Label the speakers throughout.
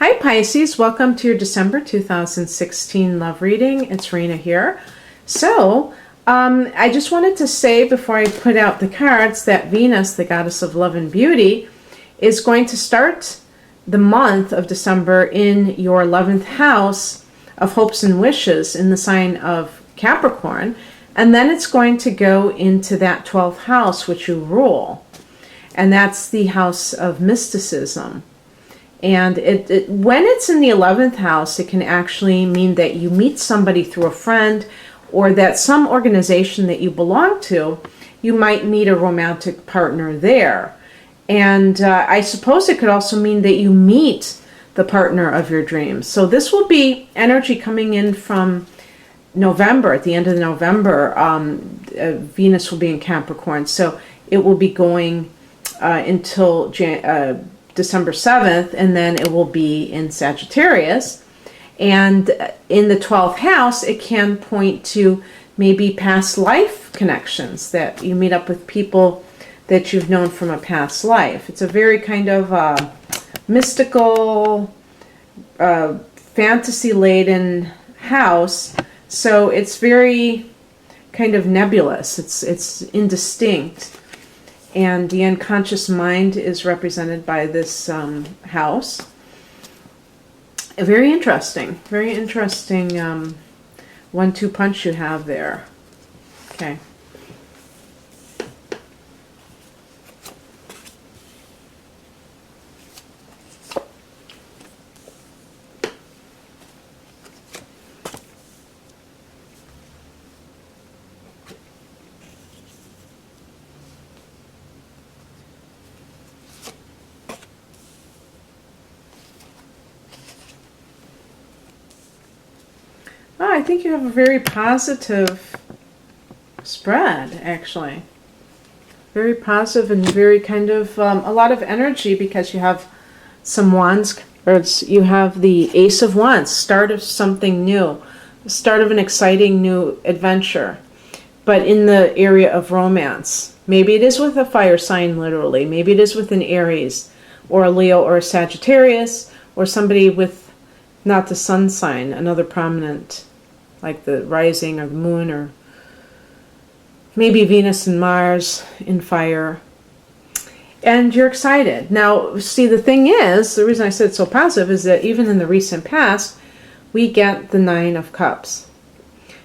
Speaker 1: Hi Pisces, welcome to your December 2016 love reading. It's Rena here. So, I just wanted to say before I put out the cards that Venus, the goddess of love and beauty, is going to start the month of December in your 11th house of hopes and wishes in the sign of Capricorn. And then it's going to go into that 12th house which you rule. And that's the house of mysticism. And when it's in the 11th house, it can actually mean that you meet somebody through a friend, or that some organization that you belong to, you might meet a romantic partner there. And I suppose it could also mean that you meet the partner of your dreams. So this will be energy coming in from November. At the end of November, Venus will be in Capricorn. So it will be going until December 7th, and then it will be in Sagittarius. And in the 12th house, it can point to maybe past life connections, that you meet up with people that you've known from a past life. It's a very kind of mystical, fantasy-laden house, so it's very kind of nebulous. It's indistinct. And the unconscious mind is represented by this house. Very interesting 1-2 punch you have there. Okay. Oh, I think you have a very positive spread, actually. Very positive and very kind of a lot of energy, because you have some wands, or you have the Ace of Wands, start of something new, start of an exciting new adventure, but in the area of romance. Maybe it is with a fire sign, literally. Maybe it is with an Aries, or a Leo, or a Sagittarius, or somebody with not the sun sign, another prominent, like the rising or the moon, or maybe Venus and Mars in fire. And you're excited. Now, see, the thing is, the reason I said it's so positive is that even in the recent past, we get the 9 of Cups.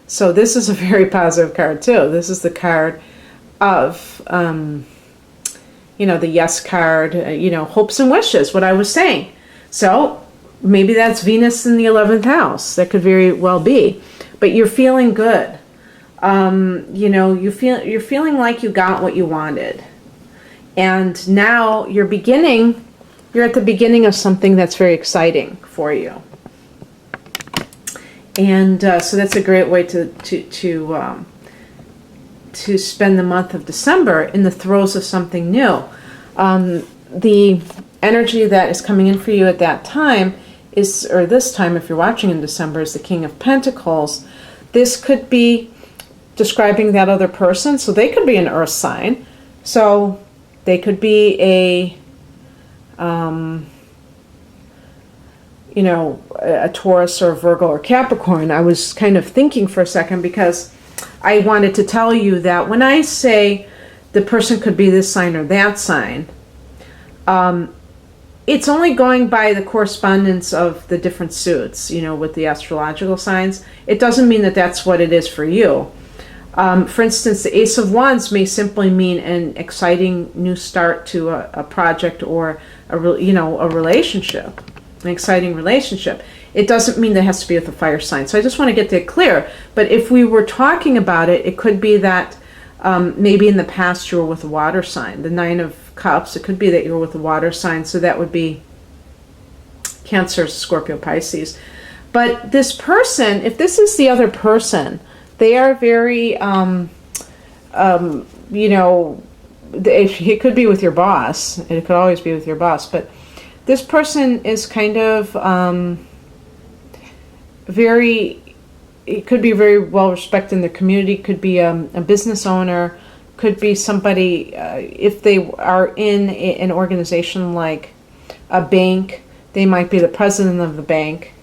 Speaker 1: So this is a very positive card too. This is the card of, the yes card, hopes and wishes, what I was saying. So maybe that's Venus in the 11th house. That could very well be. But you're feeling good. You're feeling like you got what you wanted. And now you're at the beginning of something that's very exciting for you. And so that's a great way to spend the month of December, in the throes of something new. The energy that is coming in for you at that time is, or this time if you're watching in December, is the King of Pentacles. This could be describing that other person. So they could be an earth sign. So they could be a Taurus or Virgo or Capricorn. I was kind of thinking for a second, because I wanted to tell you that when I say the person could be this sign or that sign, it's only going by the correspondence of the different suits, with the astrological signs. It doesn't mean that that's what it is for you. For instance, the Ace of Wands may simply mean an exciting new start to a project, or a relationship, an exciting relationship. It doesn't mean that it has to be with a fire sign. So I just want to get that clear. But if we were talking about it, it could be that maybe in the past you were with a water sign. The 9 of Cups, it could be that you were with a water sign. So that would be Cancer, Scorpio, Pisces. But this person, if this is the other person, they are very, it could be with your boss. It could always be with your boss. But this person is kind of it could be very well respected in the community, could be a business owner, could be somebody, if they are in an organization like a bank, They might be the president of the bank.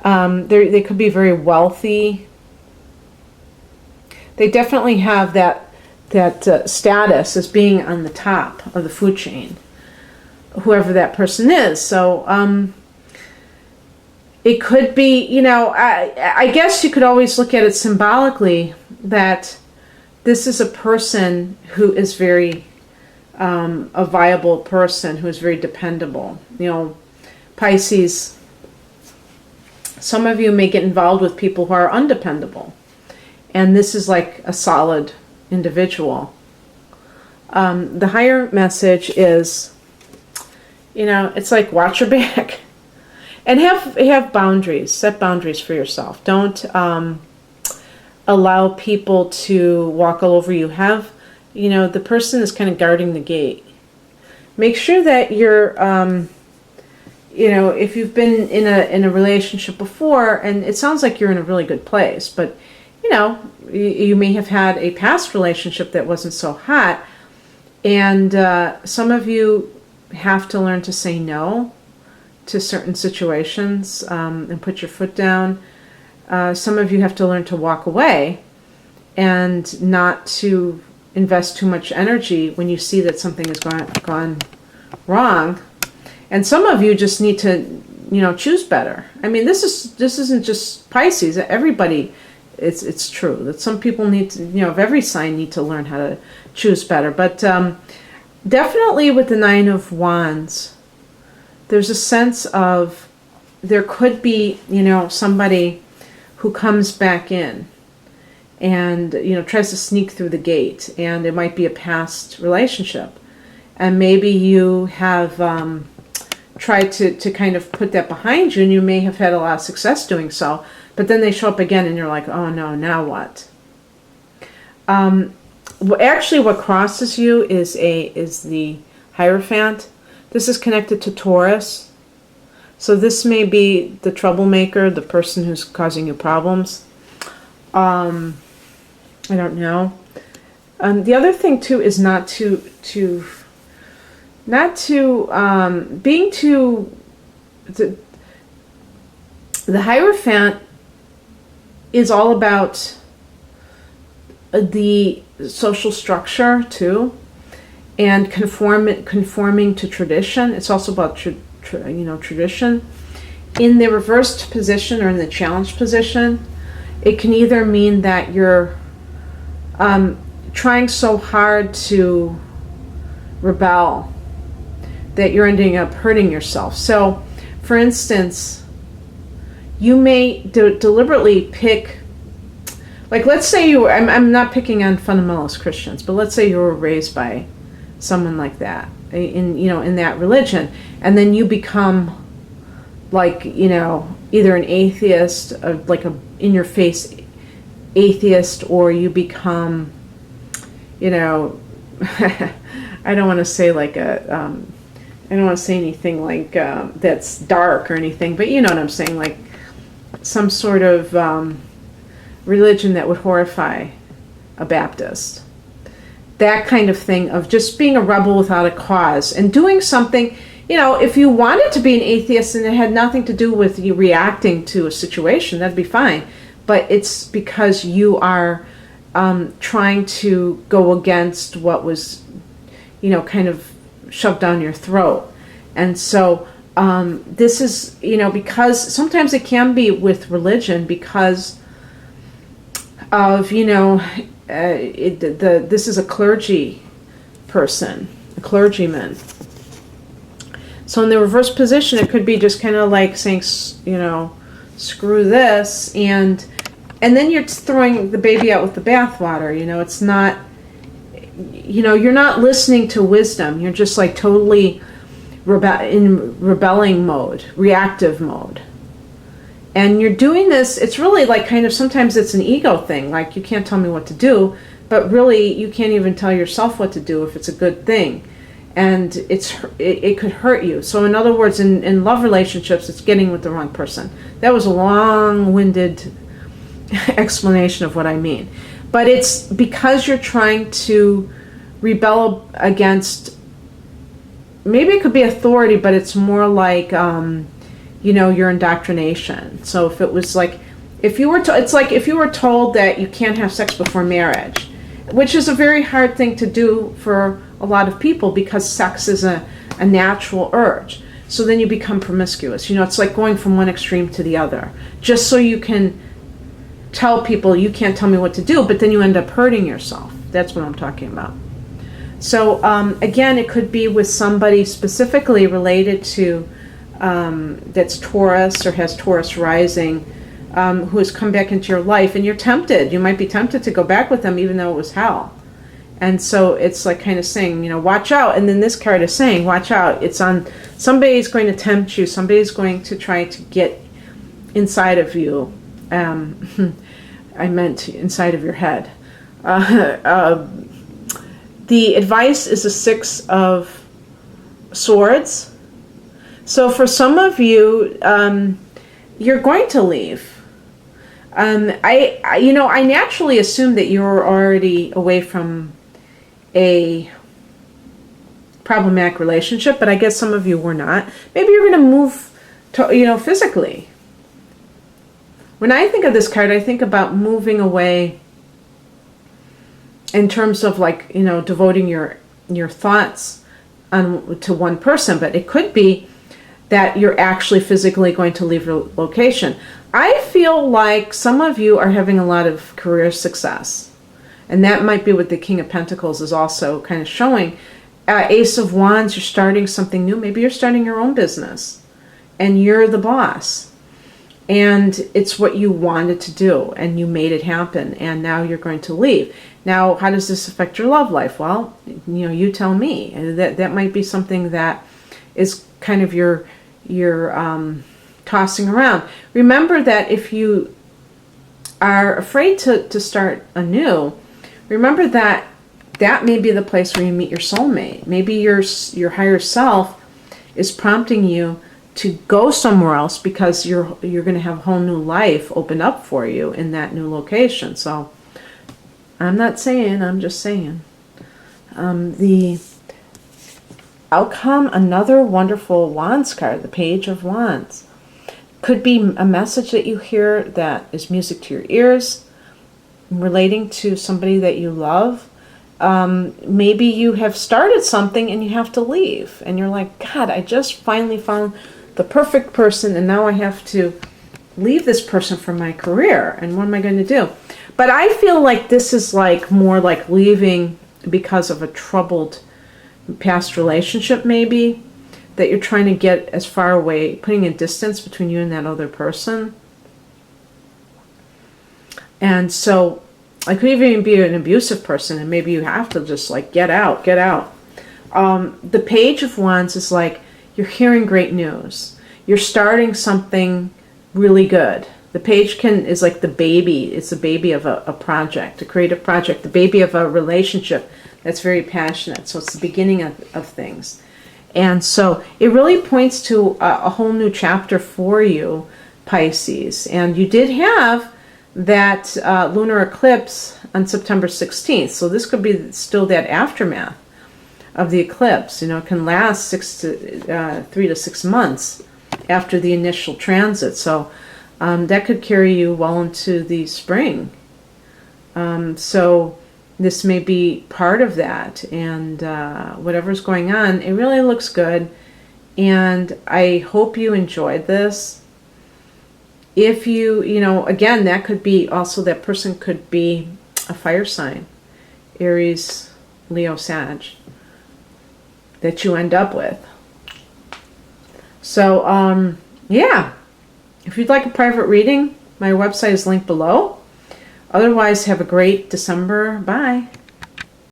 Speaker 1: They could be very wealthy. They definitely have that status as being on the top of the food chain, whoever that person is. So it could be, I guess you could always look at it symbolically that this is a person who is very a viable person, who is very dependable. Pisces, some of you may get involved with people who are undependable. And this is like a solid individual. The higher message is, it's like watch your back. And have boundaries. Set boundaries for yourself. Don't allow people to walk all over you. The person is kind of guarding the gate. Make sure that you're, if you've been in a relationship before, and it sounds like you're in a really good place, but you may have had a past relationship that wasn't so hot, and some of you have to learn to say no to certain situations and put your foot down. Some of you have to learn to walk away and not to invest too much energy when you see that something has gone wrong. And some of you just need to, choose better. I mean, this isn't just Pisces. Everybody, it's true that some people need to, of every sign need to learn how to choose better. But definitely with the Nine of Wands, there's a sense of there could be, somebody who comes back in and, tries to sneak through the gate, and it might be a past relationship. And maybe you have tried to kind of put that behind you, and you may have had a lot of success doing so, but then they show up again and you're like, oh no, now what? Actually what crosses you is the Hierophant. This is connected to Taurus. So this may be the troublemaker, the person who's causing you problems. I don't know. The other thing too is the Hierophant is all about the social structure too, and conforming to tradition. It's also about tradition. In the reversed position or in the challenged position, it can either mean that you're trying so hard to rebel that you're ending up hurting yourself. So, for instance, you may deliberately pick, like let's say I'm not picking on fundamentalist Christians, but let's say you were raised by someone like that in that religion, and then you become like either an atheist, like a in-your-face atheist, or you become I don't want to say like I don't want to say anything like that's dark or anything, but you know what I'm saying, like some sort of religion that would horrify a Baptist. That kind of thing of just being a rebel without a cause and doing something, if you wanted to be an atheist and it had nothing to do with you reacting to a situation, that'd be fine. But it's because you are trying to go against what was, kind of shoved down your throat. And so this is, because sometimes it can be with religion because of, this is a clergy person, a clergyman. So in the reverse position, it could be just kind of like saying, screw this, and then you're throwing the baby out with the bathwater. It's not, you're not listening to wisdom. You're just like totally in rebelling mode, reactive mode. And you're doing this, it's really like kind of, sometimes it's an ego thing, like you can't tell me what to do, but really you can't even tell yourself what to do if it's a good thing. And it could hurt you. So in other words, in love relationships, it's getting with the wrong person. That was a long-winded explanation of what I mean. But it's because you're trying to rebel against maybe it could be authority, but it's more like, you know, your indoctrination. So if it was like, if you were it's like if you were told that you can't have sex before marriage, which is a very hard thing to do for a lot of people because sex is a natural urge. So then you become promiscuous. You know, it's like going from one extreme to the other, just so you can tell people you can't tell me what to do, but then you end up hurting yourself. That's what I'm talking about. So again, it could be with somebody specifically related to that's Taurus or has Taurus rising, who has come back into your life, and you're tempted. You might be tempted to go back with them even though it was hell. And so it's like kind of saying, you know, watch out. And then this card is saying, watch out. It's on, somebody's going to tempt you. Somebody's going to try to get inside of you. I meant inside of your head. The advice is a 6 of Swords. So for some of you, you're going to leave. I naturally assume that you're already away from a problematic relationship, but I guess some of you were not. Maybe you're going to move to, you know, physically. When I think of this card, I think about moving away in terms of like, you know, devoting your thoughts to one person, but it could be that you're actually physically going to leave your location. I feel like some of you are having a lot of career success. And that might be what the King of Pentacles is also kind of showing. Ace of Wands, you're starting something new. Maybe you're starting your own business. And you're the boss. And it's what you wanted to do. And you made it happen. And now you're going to leave. Now, how does this affect your love life? Well, you know, you tell me. That might be something that is kind of your tossing around. Remember that if you are afraid to start anew, remember that may be the place where you meet your soulmate. Maybe your higher self is prompting you to go somewhere else because you're going to have a whole new life open up for you in that new location. So I'm not saying, I'm just saying. The outcome, another wonderful Wands card, the Page of Wands. Could be a message that you hear that is music to your ears, relating to somebody that you love. Maybe you have started something and you have to leave. And you're like, God, I just finally found the perfect person and now I have to leave this person for my career. And what am I going to do? But I feel like this is like more like leaving because of a troubled past relationship maybe, that you're trying to get as far away, putting a distance between you and that other person. And so I could even be an abusive person and maybe you have to just like get out. The Page of Wands is like you're hearing great news. You're starting something really good. The page is like the baby. It's the baby of a project, a creative project, the baby of a relationship that's very passionate. So it's the beginning of things. And so it really points to a whole new chapter for you, Pisces. And you did have that lunar eclipse on September 16th. So this could be still that aftermath of the eclipse. You know, it can last 3 to 6 months after the initial transit. So that could carry you well into the spring. So this may be part of that, and whatever's going on, it really looks good. And I hope you enjoyed this. If you know, again, that could be also, that person could be a fire sign, Aries, Leo, Sag, that you end up with. So, yeah, if you'd like a private reading, my website is linked below. Otherwise, have a great December. Bye.